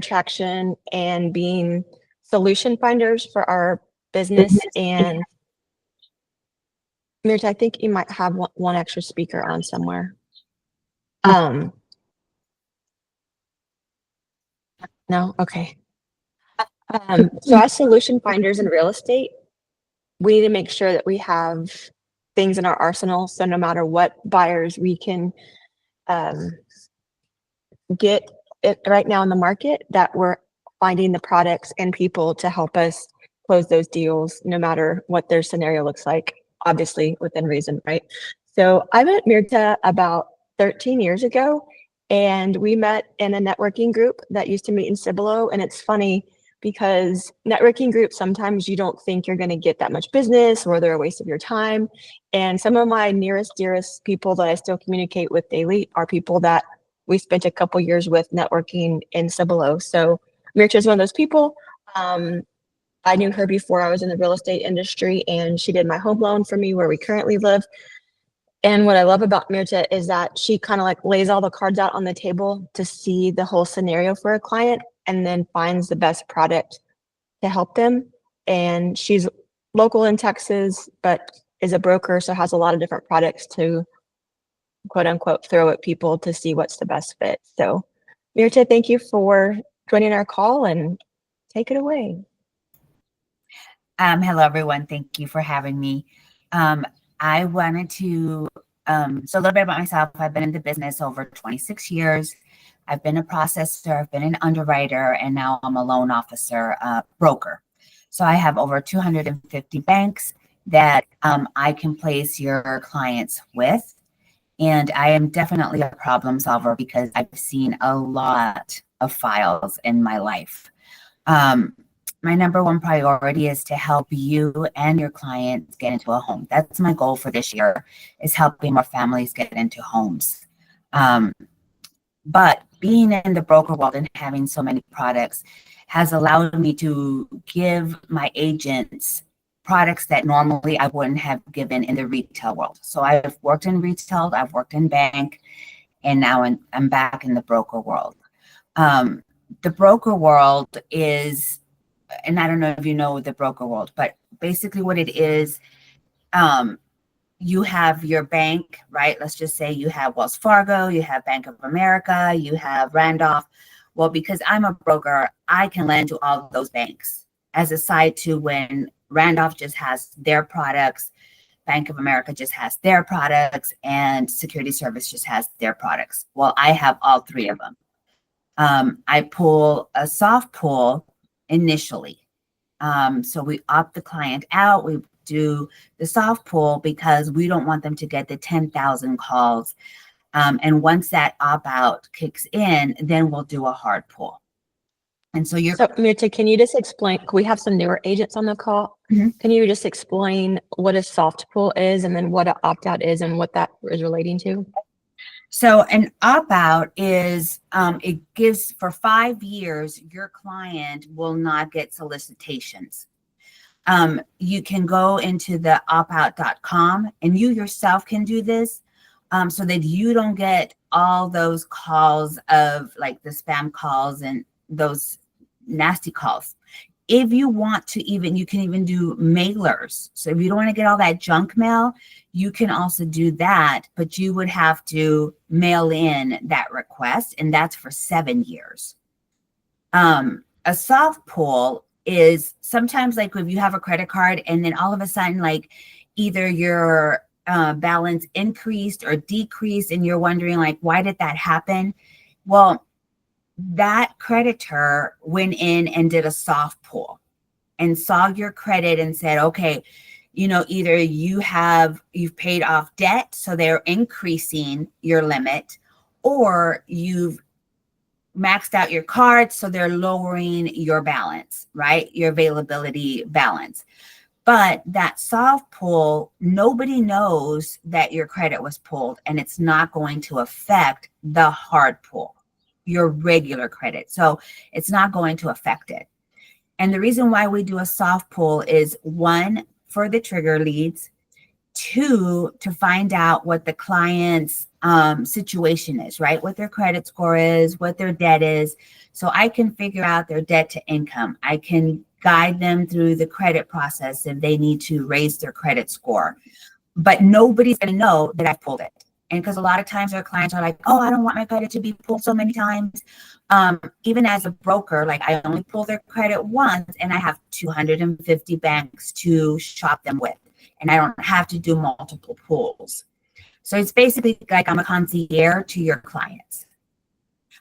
traction and being solution finders for our business. And Mirta, I think you might have one extra speaker on somewhere. No? Okay. So as solution finders in real estate, we need to make sure that we have things in our arsenal. So no matter what buyers we can get it right now in the market, that we're finding the products and people to help us close those deals, no matter what their scenario looks like, obviously within reason, right? So I met Mirta about 13 years ago, and we met in a networking group that used to meet in Cibolo. And it's funny because networking groups, sometimes you don't think you're going to get that much business or they're a waste of your time. And some of my nearest, dearest people that I still communicate with daily are people that we spent a couple years with networking in Cibolo. So Mirta is one of those people. I knew her before I was in the real estate industry, and she did my home loan for me where we currently live. And what I love about Mirta is that she kind of like lays all the cards out on the table to see the whole scenario for a client and then finds the best product to help them. And she's local in Texas, but is a broker, so has a lot of different products to quote unquote throw at people to see what's the best fit. So Mirta, thank you for joining our call, and take it away. Hello, everyone. Thank you for having me. I wanted to, so a little bit about myself. I've been in the business over 26 years. I've been a processor, I've been an underwriter, and now I'm a loan officer, broker. So I have over 250 banks that I can place your clients with. And I am definitely a problem solver because I've seen a lot of files in my life. My number one priority is to help you and your clients get into a home. That's my goal for this year, is helping more families get into homes. But being in the broker world and having so many products has allowed me to give my agents products that normally I wouldn't have given in the retail world. So I've worked in retail, I've worked in bank, and now I'm back in the broker world. The broker world is, and I don't know if you know the broker world, but basically what it is, you have your bank, right? Let's just say you have Wells Fargo, you have Bank of America, you have Randolph. Well, because I'm a broker, I can lend to all of those banks, as a side to when Randolph just has their products, Bank of America just has their products, and Security Service just has their products. Well, I have all three of them. I pull a soft pull initially. So we opt the client out. We do the soft pull because we don't want them to get the 10,000 calls. And once that opt out kicks in, then we'll do a hard pull. And so So Mirta, can you just explain, we have some newer agents on the call. Mm-hmm. Can you just explain what a soft pull is and then what an opt out is and what that is relating to? So an opt-out is, it gives for 5 years, your client will not get solicitations. You can go into the optout.com and you yourself can do this so that you don't get all those calls of like the spam calls and those nasty calls. If you want to you can even do mailers. So if you don't want to get all that junk mail, you can also do that, but you would have to mail in that request, and that's for 7 years. A soft pull is sometimes like if you have a credit card and then all of a sudden, like either your balance increased or decreased, and you're wondering like, why did that happen? Well, that creditor went in and did a soft pull and saw your credit and said, okay, you know, either you've paid off debt, so they're increasing your limit, or you've maxed out your card, so they're lowering your balance, right? Your availability balance. But that soft pull, nobody knows that your credit was pulled, and it's not going to affect the hard pull, your regular credit. So it's not going to affect it. And the reason why we do a soft pull is, one, for the trigger leads. Two, to find out what the client's situation is, right? What their credit score is, what their debt is. So I can figure out their debt to income. I can guide them through the credit process if they need to raise their credit score. But nobody's going to know that I pulled it. And because a lot of times our clients are like, oh, I don't want my credit to be pulled so many times. Even as a broker, like I only pull their credit once and I have 250 banks to shop them with. And I don't have to do multiple pulls. So it's basically like I'm a concierge to your clients.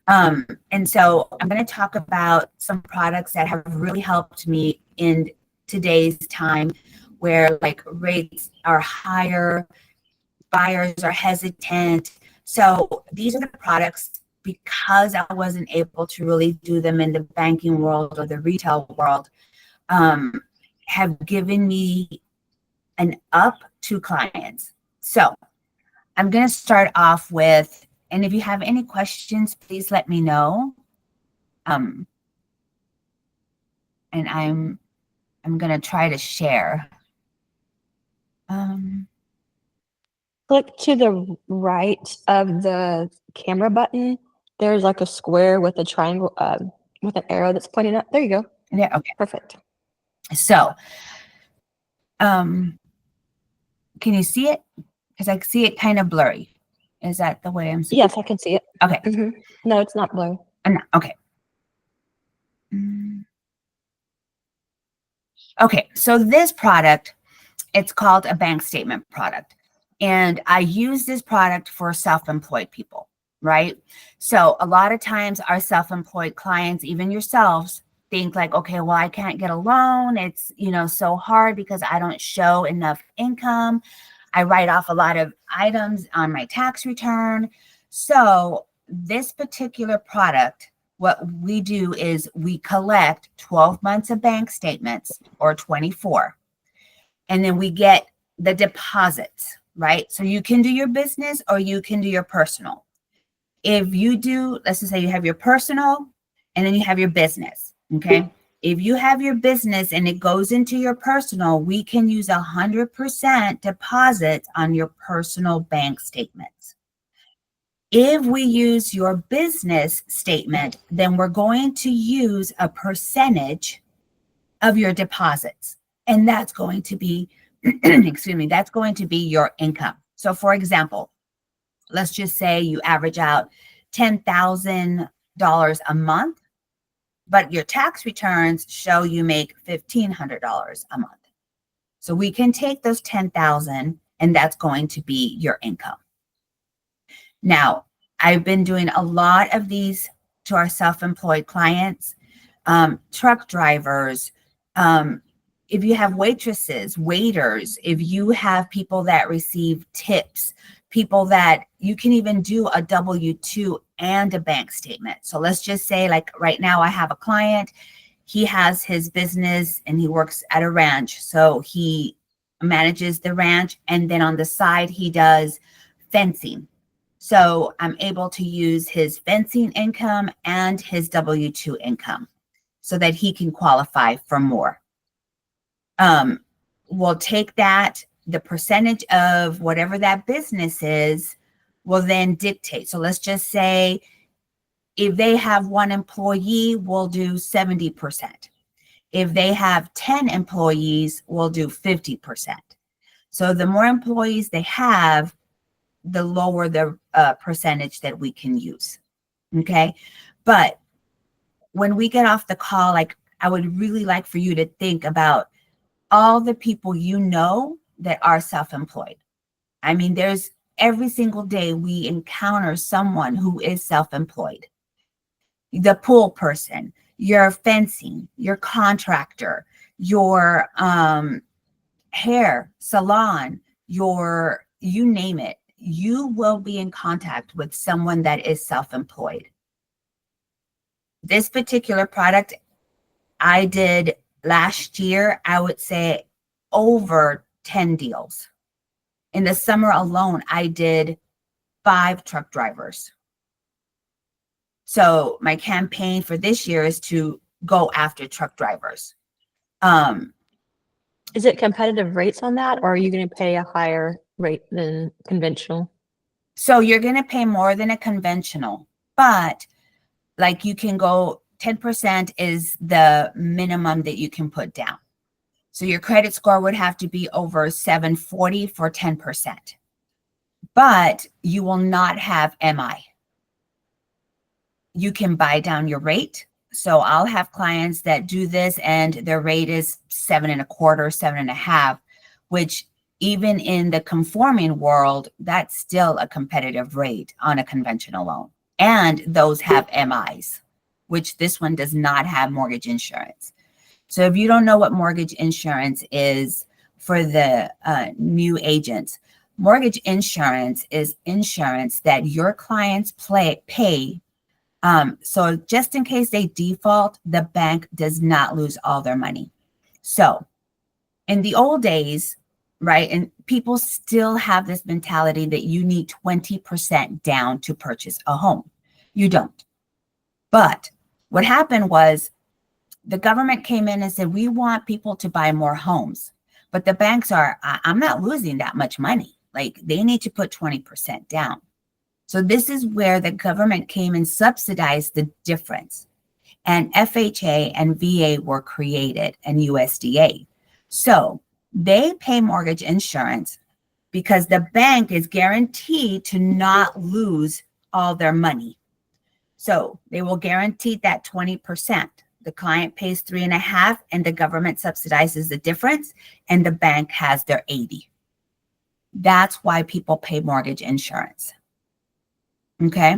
And so I'm going to talk about some products that have really helped me in today's time where like rates are higher, buyers are hesitant. So these are the products, because I wasn't able to really do them in the banking world or the retail world, have given me an up to clients. So I'm going to start off with, and if you have any questions, please let me know. And I'm going to try to share. Click to the right of the camera button. There's like a square with a triangle, with an arrow that's pointing up. There you go. Yeah, okay. Perfect. So, can you see it? Because I see it kind of blurry. Is that the way I'm seeing? Yes, I can see it. Okay. No, it's not blurry. No, okay. Okay, so this product, it's called a bank statement product. And I use this product for self-employed people, right? So a lot of times our self-employed clients, even yourselves, think like, okay, well, I can't get a loan. It's, so hard because I don't show enough income. I write off a lot of items on my tax return. So this particular product, what we do is we collect 12 months of bank statements or 24, and then we get the deposits, right? So you can do your business or you can do your personal. If you do, let's just say you have your personal and then you have your business, okay? If you have your business and it goes into your personal, we can use 100% deposits on your personal bank statements. If we use your business statement, then we're going to use a percentage of your deposits. And that's going to be, excuse me, that's going to be your income. So for example, let's just say you average out $10,000 a month, but your tax returns show you make $1,500 a month. So we can take those 10,000 and that's going to be your income. Now, I've been doing a lot of these to our self-employed clients, truck drivers, if you have waitresses, waiters, if you have people that receive tips, people that you can even do a W-2 and a bank statement. So let's just say like right now I have a client, he has his business and he works at a ranch. So he manages the ranch and then on the side he does fencing. So I'm able to use his fencing income and his W-2 income so that he can qualify for more. We'll take that, the percentage of whatever that business is will then dictate. So let's just say if they have one employee, we'll do 70%. If they have 10 employees, we'll do 50%. So the more employees they have, the lower the percentage that we can use. Okay. But when we get off the call, like I would really like for you to think about all the people you know that are self-employed. I mean, there's every single day we encounter someone who is self-employed. The pool person, your fencing, your contractor, your hair salon, your, you name it, you will be in contact with someone that is self-employed. This particular product I did last year, I would say over 10 deals. In the summer alone, I did 5 truck drivers. So my campaign for this year is to go after truck drivers. Is it competitive rates on that, or are you going to pay a higher rate than conventional? So you're going to pay more than a conventional, but like you can go 10% is the minimum that you can put down. So your credit score would have to be over 740 for 10%, but you will not have MI. You can buy down your rate. So I'll have clients that do this and their rate is 7.25, 7.5, which even in the conforming world, that's still a competitive rate on a conventional loan. And those have MIs, which this one does not have mortgage insurance. So if you don't know what mortgage insurance is for the new agents, mortgage insurance is insurance that your clients pay. So just in case they default, the bank does not lose all their money. So in the old days, right, and people still have this mentality that you need 20% down to purchase a home. You don't. But what happened was the government came in and said, we want people to buy more homes. But the banks are, I'm not losing that much money. Like they need to put 20% down. So this is where the government came and subsidized the difference. And FHA and VA were created and USDA. So they pay mortgage insurance because the bank is guaranteed to not lose all their money. So they will guarantee that 20%. The client pays 3.5 and the government subsidizes the difference and the bank has their 80. That's why people pay mortgage insurance. Okay.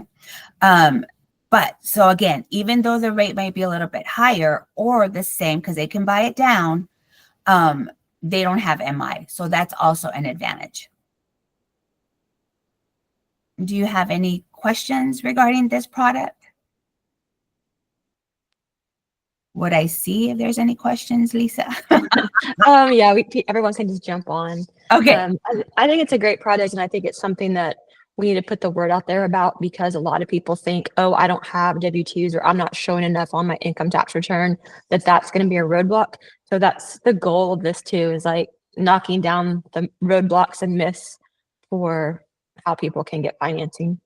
But so again, even though the rate might be a little bit higher or the same because they can buy it down, they don't have MI. So that's also an advantage. Do you have any questions regarding this product? Would I see if there's any questions, Lisa? Yeah, everyone can just jump on. Okay. I think it's a great product, and I think it's something that we need to put the word out there about because a lot of people think, oh, I don't have W-2s or I'm not showing enough on my income tax return, that's going to be a roadblock. So that's the goal of this too, is like knocking down the roadblocks and myths for how people can get financing.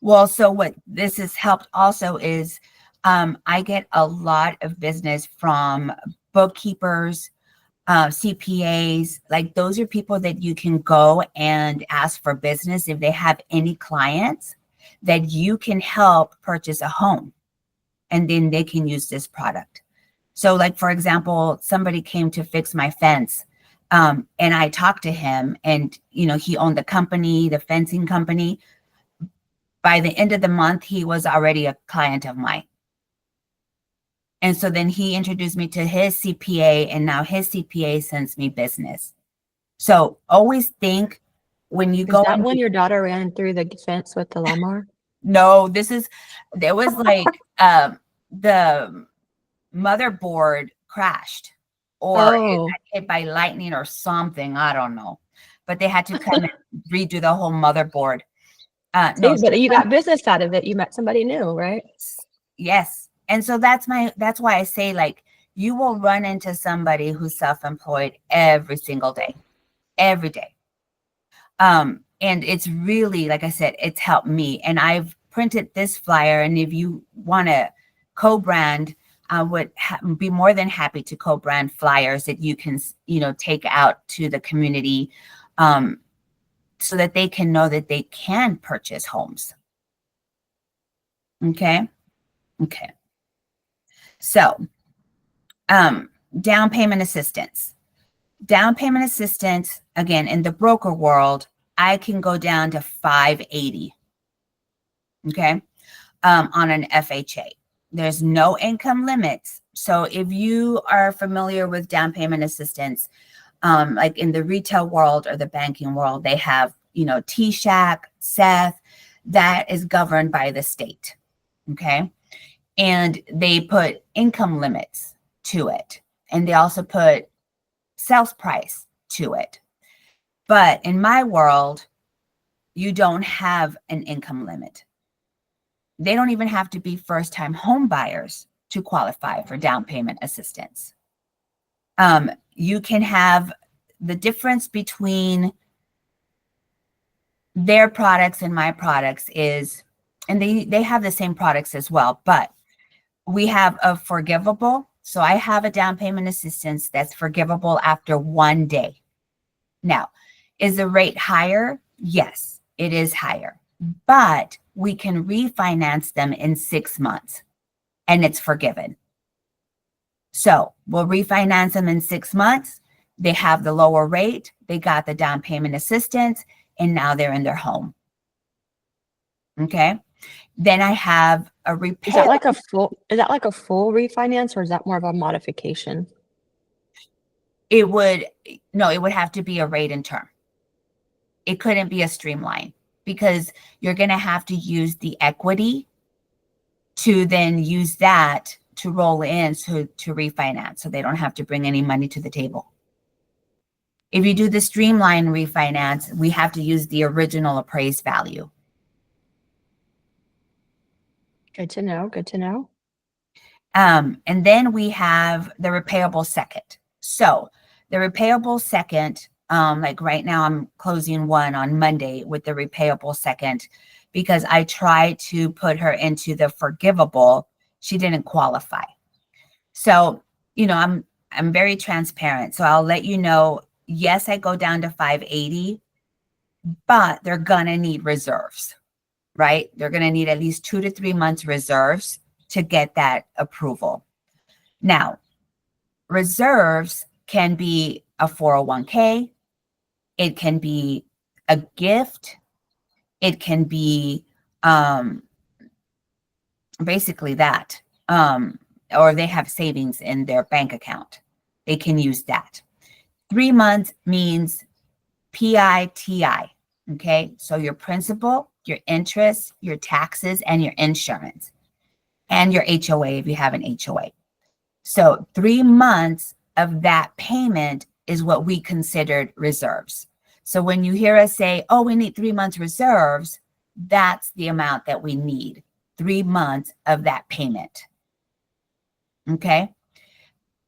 Well, so what this has helped also is I get a lot of business from bookkeepers, CPAs, like those are people that you can go and ask for business if they have any clients that you can help purchase a home and then they can use this product. So like, for example, somebody came to fix my fence and I talked to him and, you know, he owned the company, the fencing company. By the end of the month, he was already a client of mine. And so then he introduced me to his CPA and now his CPA sends me business. So always think when you go. Is that when your daughter ran through the fence with the lawnmower? No, there was like the motherboard crashed or it got hit by lightning or something. I don't know. But they had to come and redo the whole motherboard. No, but you got business out of it. You met somebody new, right? Yes. And so that's why I say, like, you will run into somebody who's self-employed every single day, every day. And it's really, like I said, it's helped me. And I've printed this flyer. And if you want to co-brand, I would be more than happy to co-brand flyers that you can, you know, take out to the community so that they can know that they can purchase homes. Okay. Okay. So, down payment assistance. Down payment assistance, again, in the broker world, I can go down to 580. Okay. On an FHA. There's no income limits. So if you are familiar with down payment assistance, like in the retail world or the banking world, they have, you know, T-Shack, Seth, that is governed by the state. Okay. And they put income limits to it. And they also put sales price to it. But in my world, you don't have an income limit. They don't even have to be first-time home buyers to qualify for down payment assistance. You can have the difference between their products and my products is, and they have the same products as well, but we have a forgivable. So I have a down payment assistance that's forgivable after 1 day. Now, is the rate higher? Yes, it is higher, but we can refinance them in 6 months and it's forgiven. So we'll refinance them in 6 months. They have the lower rate. They got the down payment assistance and now they're in their home. Okay. Then I have a repair. Is that like a full refinance, or is that more of a modification? It would have to be a rate and term. It couldn't be a streamline because you're going to have to use the equity to then use that to roll in to refinance, so they don't have to bring any money to the table. If you do the streamline refinance, we have to use the original appraised value. Good to know. Good to know. And then we have the repayable second. So the repayable second, like right now I'm closing one on Monday with the repayable second because I tried to put her into the forgivable. She didn't qualify. So, I'm very transparent. So I'll let you know, yes, I go down to 580, but they're going to need reserves, right? They're going to need at least 2 to 3 months reserves to get that approval. Now, reserves can be a 401k. It can be a gift. It can be basically that. Or they have savings in their bank account. They can use that. 3 months means PITI. Okay. So your principal, your interest, your taxes, and your insurance, and your HOA if you have an HOA. So 3 months of that payment is what we considered reserves. So when you hear us say, oh, we need 3 months reserves, that's the amount that we need, 3 months of that payment. Okay.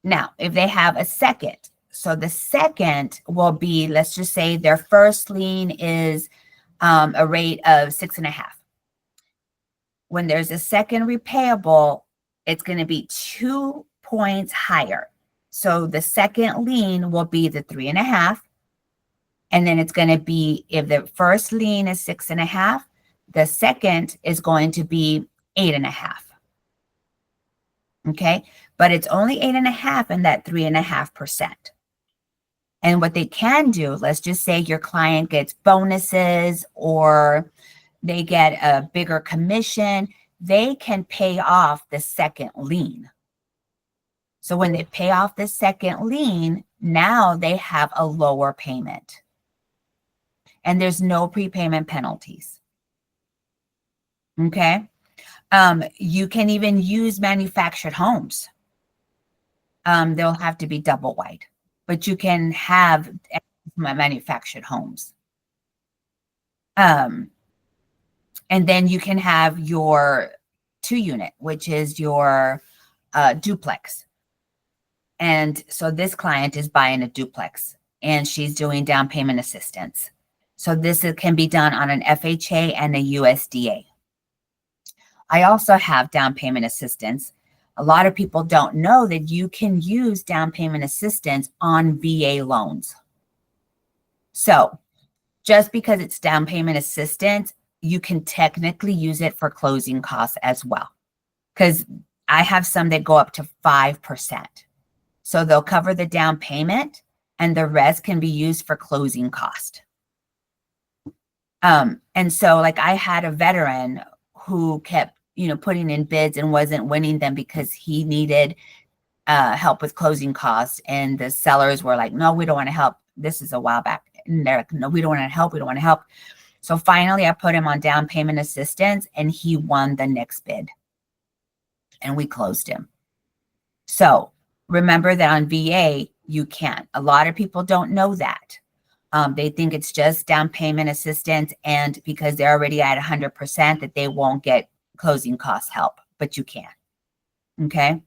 Now, if they have a second, so the second will be, let's just say their first lien is a rate of 6.5. When there's a second repayable, it's going to be 2 points higher. So the second lien will be the 3.5. And then it's going to be, if the first lien is 6.5, the second is going to be 8.5. Okay. But it's only 8.5 and that 3.5%. And what they can do, let's just say your client gets bonuses or they get a bigger commission, they can pay off the second lien. So when they pay off the second lien, now they have a lower payment. And there's no prepayment penalties. Okay. You can even use manufactured homes. They'll have to be double wide, but you can have manufactured homes. And then you can have your 2-unit, which is your duplex. And so this client is buying a duplex and she's doing down payment assistance. So this can be done on an FHA and a USDA. I also have down payment assistance. A lot of people don't know that you can use down payment assistance on VA loans. So just because it's down payment assistance, you can technically use it for closing costs as well. Because I have some that go up to 5%. So they'll cover the down payment and the rest can be used for closing cost. And so like I had a veteran who kept, putting in bids and wasn't winning them because he needed help with closing costs. And the sellers were like, no, we don't want to help. This is a while back. And they're like, no, we don't want to help. We don't want to help. So finally I put him on down payment assistance and he won the next bid and we closed him. So remember that on VA, you can't. A lot of people don't know that. They think it's just down payment assistance, and because they're already at 100% that they won't get closing cost help, but you can. Okay.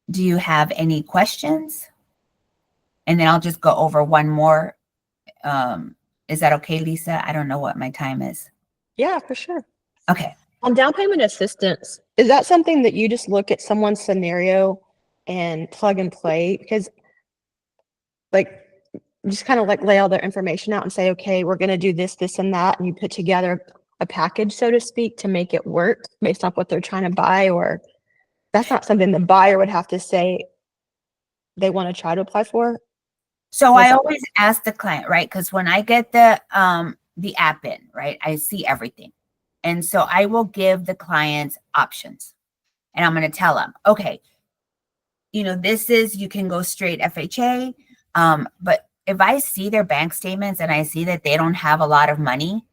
Do you have any questions? And then I'll just go over one more. Is that okay, Lisa? I don't know what my time is. Yeah, for sure. Okay. On down payment assistance, is that something that you just look at someone's scenario and plug and play? Because like, just kind of like lay all their information out and say, okay, we're going to do this, this, and that. And you put together a package, so to speak, to make it work based off what they're trying to buy, or that's not something the buyer would have to say they want to try to apply for. So I always ask the client, right? Because when I get the app in, right, I see everything. And so I will give the clients options. And I'm going to tell them, okay, you know, this is, you can go straight FHA. But if I see their bank statements and I see that they don't have a lot of money,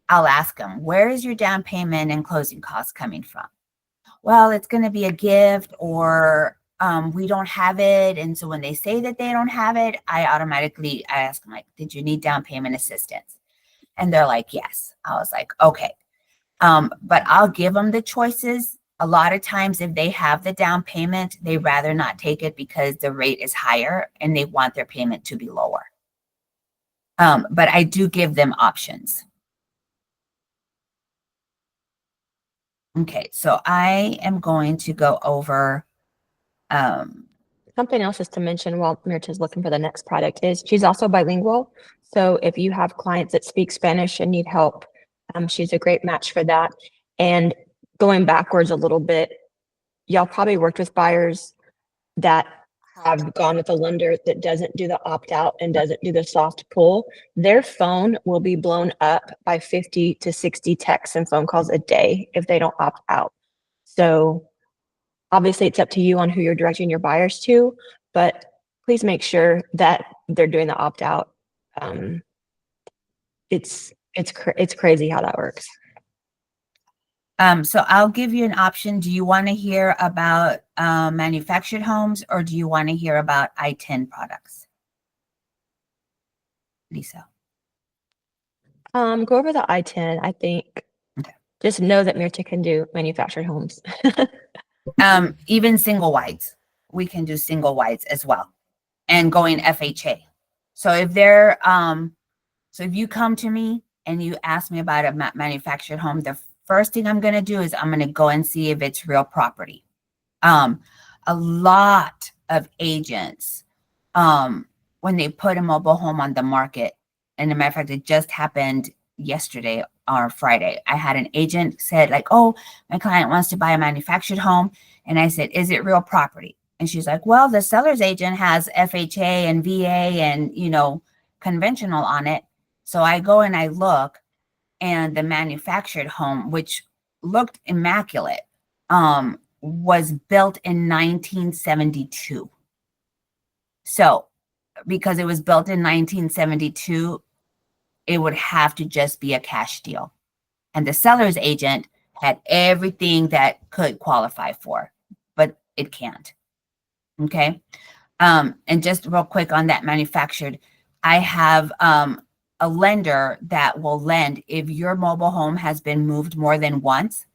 I'll ask them, where is your down payment and closing costs coming from? Well, it's going to be a gift, or we don't have it. And so when they say that they don't have it, I ask them, like, did you need down payment assistance? And they're like, yes. I was like, okay. But I'll give them the choices. A lot of times if they have the down payment, they rather not take it because the rate is higher and they want their payment to be lower. But I do give them options. Okay, so I am going to go over something else just to mention while Mirta's looking for the next product is she's also bilingual. So if you have clients that speak Spanish and need help, she's a great match for that. And going backwards a little bit, y'all probably worked with buyers that have gone with a lender that doesn't do the opt-out and doesn't do the soft pull. Their phone will be blown up by 50 to 60 texts and phone calls a day if they don't opt out. So obviously it's up to you on who you're directing your buyers to, but please make sure that they're doing the opt-out. It's crazy how that works. So I'll give you an option. Do you want to hear about manufactured homes, or do you want to hear about I-10 products? Lisa. Go over the I-10, I think. Okay. Just know that Mirta can do manufactured homes. Even single wides. We can do single wides as well. And going FHA. So if they're, so if you come to me and you ask me about a manufactured home, the first thing I'm going to do is I'm going to go and see if it's real property. A lot of agents, when they put a mobile home on the market, and as a matter of fact, it just happened yesterday or Friday. I had an agent said like, oh, my client wants to buy a manufactured home. And I said, is it real property? And she's like, well, the seller's agent has FHA and VA and, you know, conventional on it. So I go and I look, and the manufactured home, which looked immaculate, was built in 1972. So because it was built in 1972, it would have to just be a cash deal. And the seller's agent had everything that could qualify for, but it can't. Okay. And just real quick on that manufactured, I have a lender that will lend if your mobile home has been moved more than once.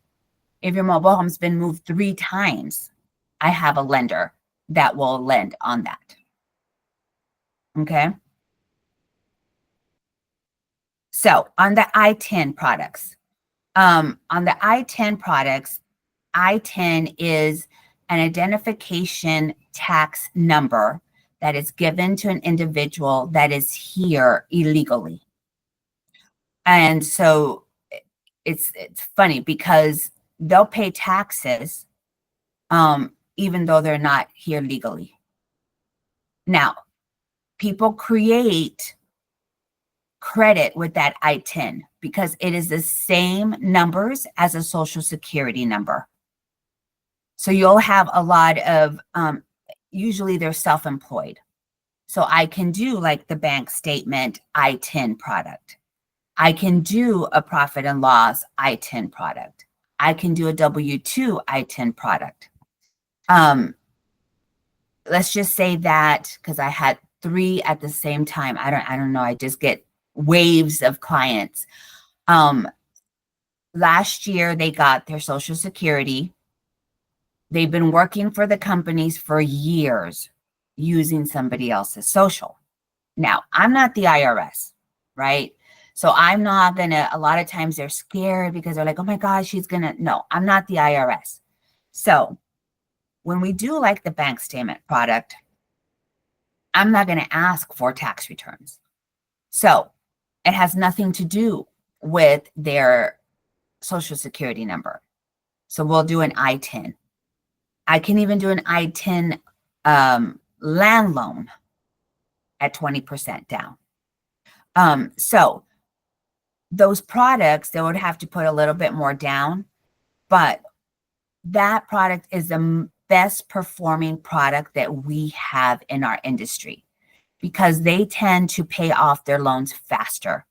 If your mobile home's been moved 3 times, I have a lender that will lend on that. Okay. So on the I-10 products, I-10 is an identification tax number that is given to an individual that is here illegally. And so it's funny because they'll pay taxes even though they're not here legally. Now, people create credit with that I-10 because it is the same numbers as a Social Security number. So you'll have a lot of, usually they're self-employed. So I can do like the bank statement I-10 product. I can do a profit and loss I-10 product. I can do a W-2 I-10 product. Let's just say that because I had 3 at the same time. I don't know. I just get waves of clients. Last year they got their Social Security. They've been working for the companies for years. using somebody else's social. Now, I'm not the IRS, right? So I'm not gonna, a lot of times they're scared because they're like, oh my gosh, she's gonna, no, I'm not the IRS. So when we do like the bank statement product, I'm not gonna ask for tax returns. So it has nothing to do with their social security number. So we'll do an I-10. I can even do an I-10 land loan at 20% down. So those products, they would have to put a little bit more down, but that product is the best performing product that we have in our industry because they tend to pay off their loans faster.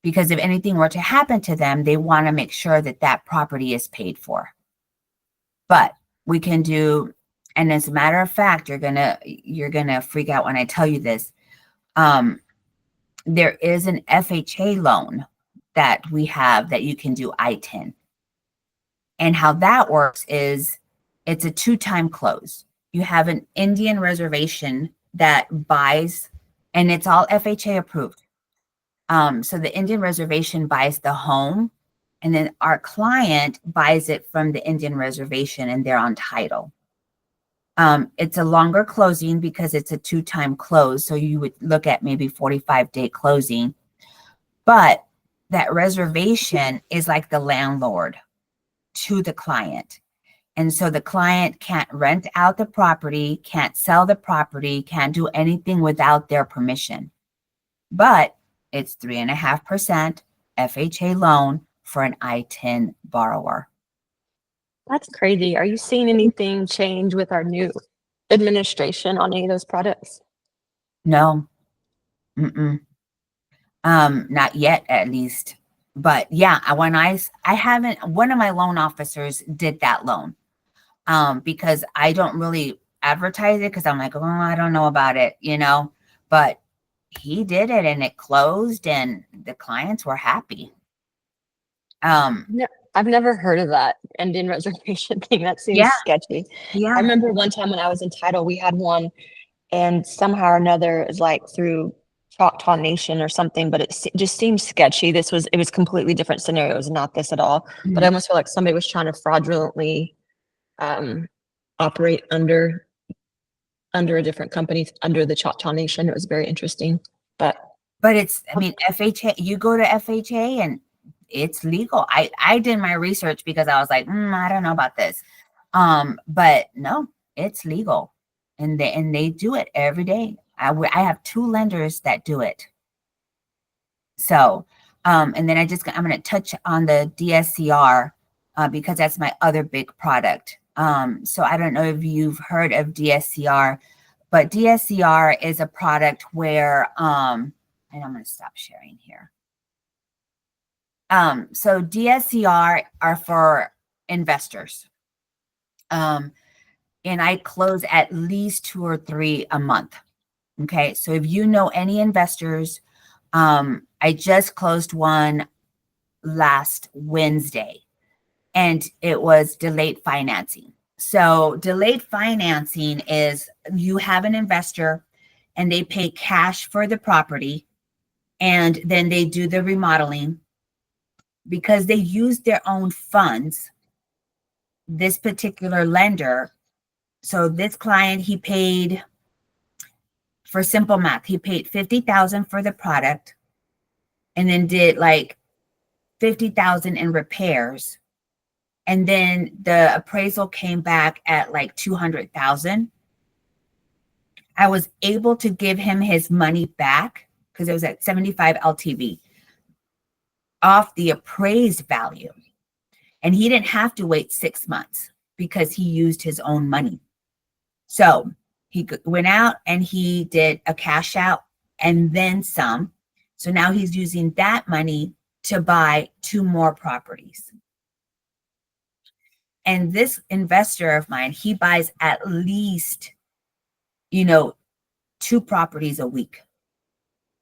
Because if anything were to happen to them, they want to make sure that that property is paid for. But we can do, and as a matter of fact, you're gonna freak out when I tell you this. There is an FHA loan that we have that you can do I-10. And how that works is it's a 2-time close. You have an Indian reservation that buys, and it's all FHA approved. So the Indian reservation buys the home, and then our client buys it from the Indian reservation, and they're on title. It's a longer closing because it's a 2-time close. So you would look at maybe 45-day closing, but that reservation is like the landlord to the client. And so the client can't rent out the property, can't sell the property, can't do anything without their permission. But it's 3.5% FHA loan for an I-10 borrower. That's crazy. Are you seeing anything change with our new administration on any of those products? No. Not yet, at least. But yeah, when I haven't, one of my loan officers did that loan because I don't really advertise it because I'm like, oh, I don't know about it, but he did it and it closed and the clients were happy. No, I've never heard of that Indian reservation thing. That seems sketchy. Yeah. I remember one time when I was in title, we had one, and somehow or another, it was like through Choctaw Nation or something, but it just seems sketchy. It was completely different scenarios, not this at all. But I almost feel like somebody was trying to fraudulently operate under a different company, under the Choctaw Nation. It was very interesting. But it's, I mean, FHA, you go to FHA and it's legal. I did my research because I was like, I don't know about this. But no, it's legal. And they do it every day. I have 2 lenders that do it. So, and then I'm going to touch on the DSCR because that's my other big product. So I don't know if you've heard of DSCR, but DSCR is a product where, and I'm going to stop sharing here. So DSCR are for investors. And I close at least 2 or 3 a month. Okay. So if you know any investors, I just closed one last Wednesday and it was delayed financing. So delayed financing is you have an investor and they pay cash for the property and then they do the remodeling because they use their own funds. This particular lender, so this client, he paid, for simple math, he paid $50,000 for the product and then did like $50,000 in repairs. And then the appraisal came back at like $200,000. I was able to give him his money back because it was at 75 LTV off the appraised value. And he didn't have to wait 6 months because he used his own money. So he went out and he did a cash out and then some. So now he's using that money to buy 2 more properties. And this investor of mine, he buys at least, 2 properties a week.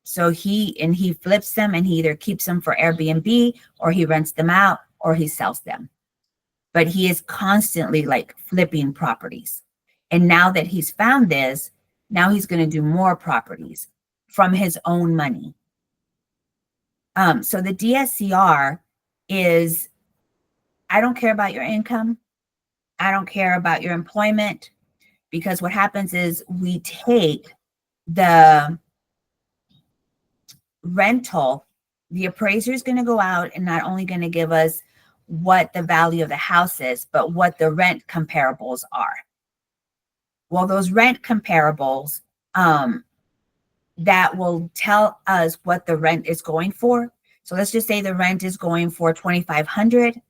So he flips them and he either keeps them for Airbnb or he rents them out or he sells them. But he is constantly like flipping properties. And now that he's found this, Now he's going to do more properties from his own money. So the DSCR is, I don't care about your income. I don't care about your employment, because what happens is we take the rental, the appraiser is going to go out and not only going to give us what the value of the house is, but what the rent comparables are. Well, those rent comparables, that will tell us what the rent is going for. So let's just say the rent is going for $2,500.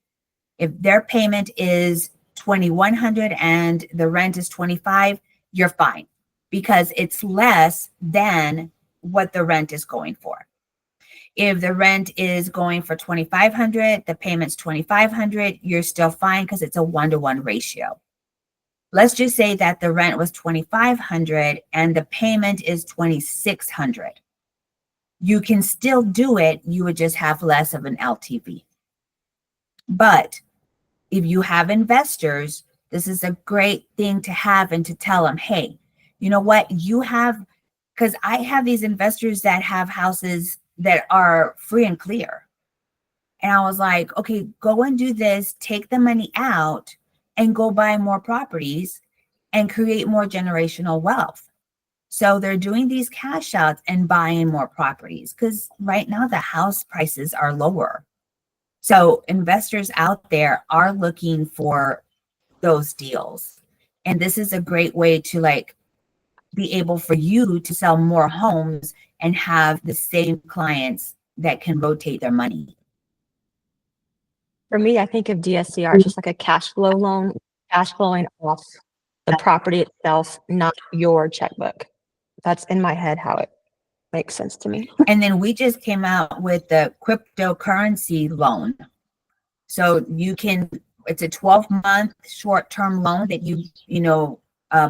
If their payment is $2,100 and the rent is $25, you're fine, because it's less than what the rent is going for. If the rent is going for $2,500, the payment's $2,500, you're still fine, because it's a 1-to-1 ratio. Let's just say that the rent was $2,500 and the payment is $2,600. You can still do it. You would just have less of an LTV. But if you have investors, this is a great thing to have, and to tell them, hey, you know what, you have, because I have these investors that have houses that are free and clear. And I was like, okay, go and do this, take the money out and go buy more properties and create more generational wealth. So they're doing these cash outs and buying more properties, because right now the house prices are lower. So investors out there are looking for those deals. And this is a great way to like be able for you to sell more homes and have the same clients that can rotate their money. For me, I think of DSCR as just like a cash flow loan, cash flowing off the property itself, not your checkbook. That's in my head how it makes sense to me. And then we just came out with the cryptocurrency loan. So you can, it's a 12-month short-term loan that you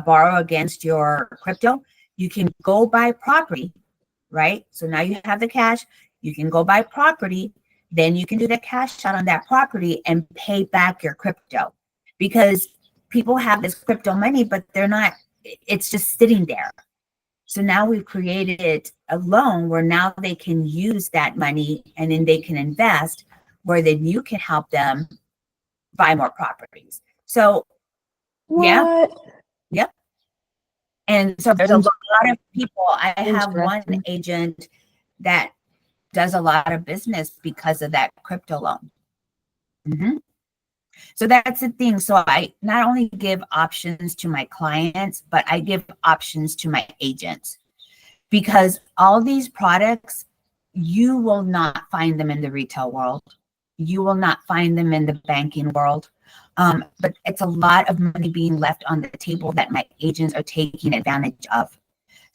borrow against your crypto. You can go buy property, right? So now you have the cash, you can go buy property, then you can do the cash out on that property and pay back your crypto, because people have this crypto money, but they're not, it's just sitting there. So now we've created a loan where now they can use that money and then they can invest, where then you can help them buy more properties. So yeah. Yep. And so there's a lot of people. I have one agent that does a lot of business because of that crypto loan. Mm-hmm. So that's the thing. So I not only give options to my clients, but I give options to my agents, because all these products, you will not find them in the retail world. You will not find them in the banking world. But it's a lot of money being left on the table that my agents are taking advantage of.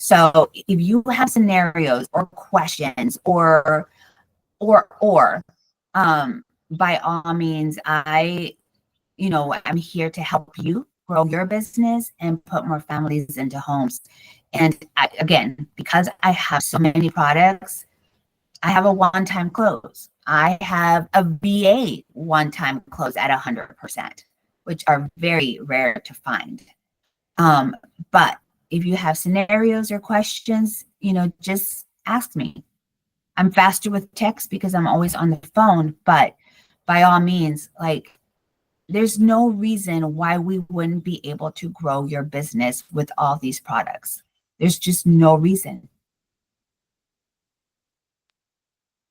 So if you have scenarios or questions or by all means, I'm here to help you grow your business and put more families into homes. And again, because I have so many products, I have a one-time close. I have a VA one-time close at 100%, which are very rare to find. But if you have scenarios or questions, just ask me. I'm faster with text because I'm always on the phone, but by all means, there's no reason why we wouldn't be able to grow your business with all these products. There's just no reason.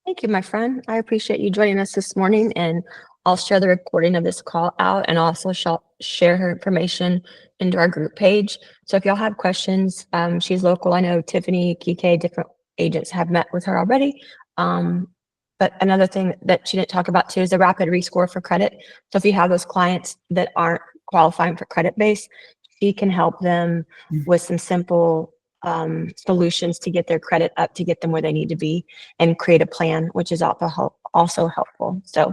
Thank you, my friend. I appreciate you joining us this morning, and I'll share the recording of this call out and also share her information into our group page. So if y'all have questions, she's local. I know Tiffany, Kike, different agents have met with her already. But another thing that she didn't talk about too is the rapid rescore for credit. So if you have those clients that aren't qualifying for credit base, she can help them with some simple solutions to get their credit up, to get them where they need to be, and create a plan, which is also helpful. So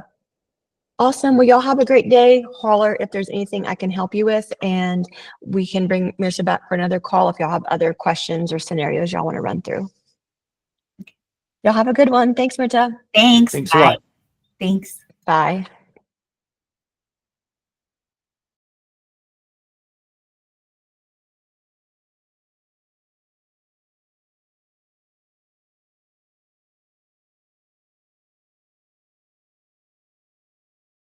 awesome. Well, y'all have a great day. Holler if there's anything I can help you with, and we can bring Mirta back for another call if y'all have other questions or scenarios y'all want to run through. Y'all have a good one. Thanks, Mirta. Thanks. Thanks Bye. a lot. Thanks. Bye.